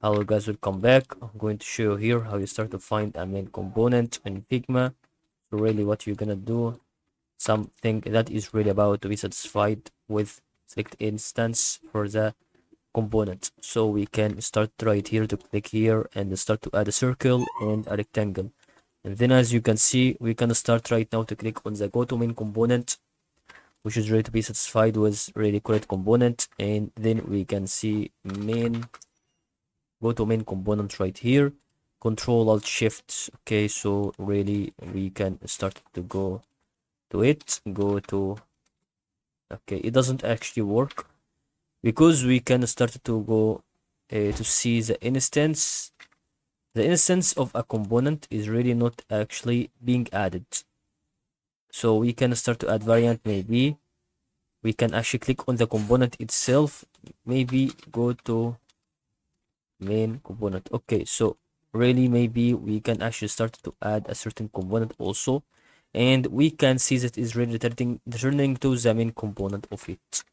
Hello guys, welcome back. I'm going to show you here how you start to find a main component in Figma. So really what you're gonna do, something that is really about to be satisfied with select instance for the component. So we can start right here to click here and start to add a circle and a rectangle. And then as you can see, we can start right now to click on the go to main component, which is ready to be satisfied with really correct component. And then we can see main, go to main component right here, Control Alt Shift. Okay, so really we can start to go to it, go to, okay, it doesn't actually work because we can start to go to see the instance. The instance of a component is really not actually being added. So we can start to add variant. Maybe we can actually click on the component itself, maybe go to main component. Okay, so really maybe we can actually start to add a certain component also, and we can see that is really returning to the main component of it.